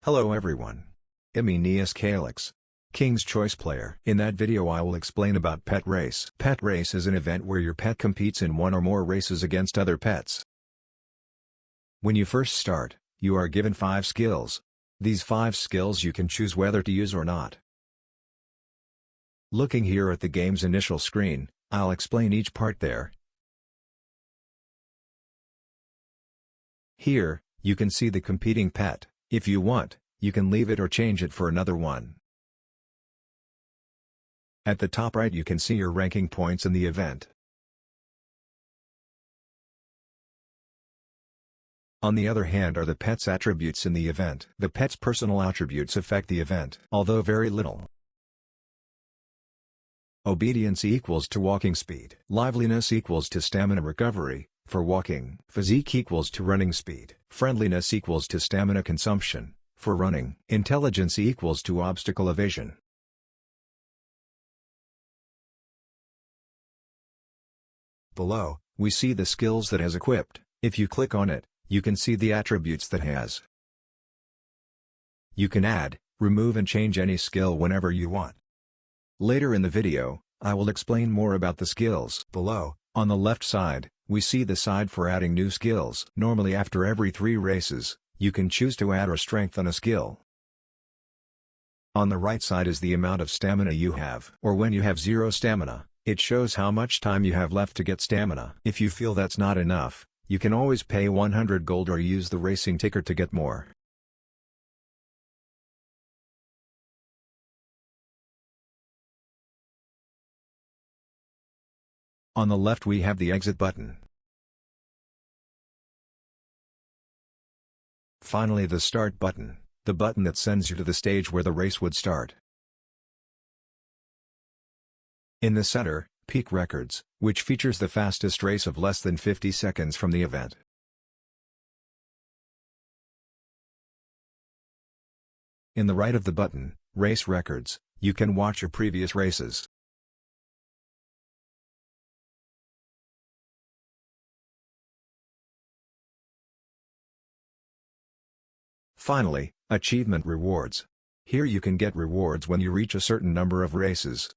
Hello everyone. I'm Aeneas Calyx, King's Choice player. In that video I will explain about Pet Race. Pet Race is an event where your pet competes in one or more races against other pets. When you first start, you are given 5 skills. These 5 skills you can choose whether to use or not. Looking here at the game's initial screen, I'll explain each part there. Here, you can see the competing pet. If you want, you can leave it or change it for another one. At the top right you can see your ranking points in the event. On the other hand are the pet's attributes in the event. The pet's personal attributes affect the event, although very little. Obedience equals to walking speed. Liveliness equals to stamina recovery, for walking. Physique equals to running speed. Friendliness equals to stamina consumption, for running. Intelligence equals to obstacle evasion. Below, we see the skills that has equipped. If you click on it, you can see the attributes that has. You can add, remove and change any skill whenever you want. Later in the video, I will explain more about the skills. Below, on the left side, we see the side for adding new skills. Normally after every 3 races, you can choose to add or strengthen a skill. On the right side is the amount of stamina you have. Or when you have 0 stamina, it shows how much time you have left to get stamina. If you feel that's not enough, you can always pay 100 gold or use the racing ticker to get more. On the left we have the exit button. Finally the start button, the button that sends you to the stage where the race would start. In the center, Peak Records, which features the fastest race of less than 50 seconds from the event. In the right of the button, Race Records, you can watch your previous races. Finally, Achievement Rewards. Here you can get rewards when you reach a certain number of races.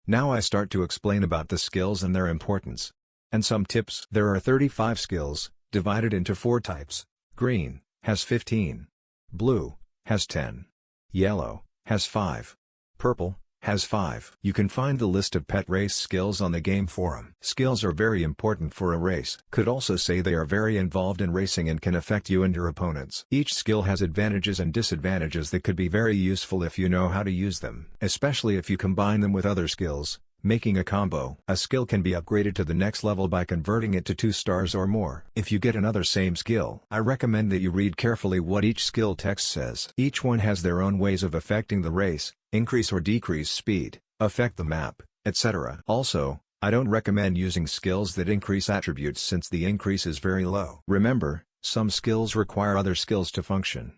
Now I start to explain about the skills and their importance. And some tips. There are 35 skills, divided into 4 types. Green has 15. Blue has 10. Yellow has 5. Purple has 5. You can find the list of pet race skills on the game forum. Skills are very important for a race. Could also say they are very involved in racing and can affect you and your opponents. Each skill has advantages and disadvantages that could be very useful if you know how to use them. Especially if you combine them with other skills, making a combo. A skill can be upgraded to the next level by converting it to 2 stars or more. If you get another same skill, I recommend that you read carefully what each skill text says. Each one has their own ways of affecting the race, increase or decrease speed, affect the map, etc. Also, I don't recommend using skills that increase attributes since the increase is very low. Remember, some skills require other skills to function.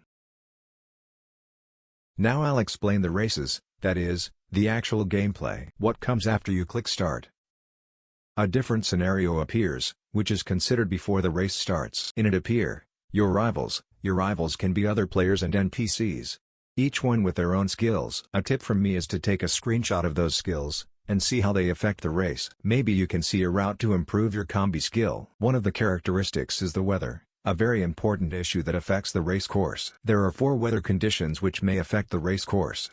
Now I'll explain the races, that is, the actual gameplay. What comes after you click start? A different scenario appears, which is considered before the race starts. In it appear your rivals. Your rivals can be other players and NPCs. Each one with their own skills. A tip from me is to take a screenshot of those skills, and see how they affect the race. Maybe you can see a route to improve your combi skill. One of the characteristics is the weather, a very important issue that affects the race course. There are 4 weather conditions which may affect the race course.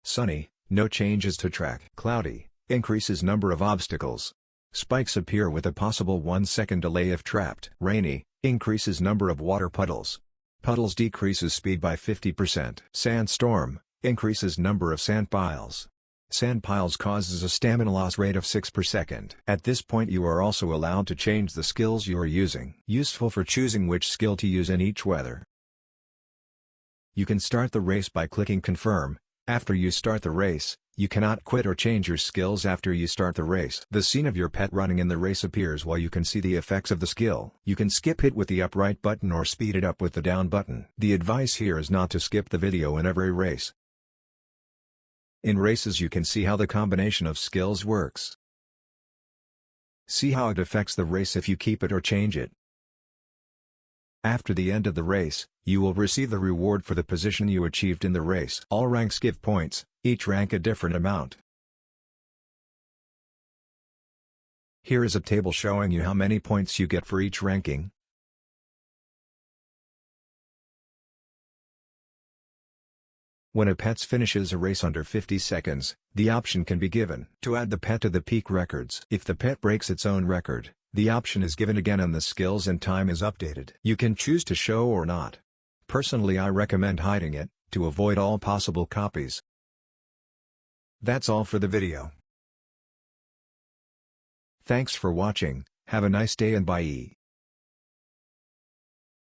Sunny, no changes to track. Cloudy, increases number of obstacles. Spikes appear with a possible 1-second delay if trapped. Rainy, increases number of water puddles. Puddles decreases speed by 50%. Sandstorm, increases number of sand piles. Sand piles causes a stamina loss rate of 6 per second. At this point you are also allowed to change the skills you are using. Useful for choosing which skill to use in each weather. You can start the race by clicking confirm. After you start the race, you cannot quit or change your skills after you start the race. The scene of your pet running in the race appears while you can see the effects of the skill. You can skip it with the up right button or speed it up with the down button. The advice here is not to skip the video in every race. In races you can see how the combination of skills works. See how it affects the race if you keep it or change it. After the end of the race, you will receive the reward for the position you achieved in the race. All ranks give points, each rank a different amount. Here is a table showing you how many points you get for each ranking. When a pet finishes a race under 50 seconds, the option can be given to add the pet to the peak records. If the pet breaks its own record, the option is given again and the skills and time is updated. You can choose to show or not. Personally, I recommend hiding it, to avoid all possible copies. That's all for the video. Thanks for watching, have a nice day and bye.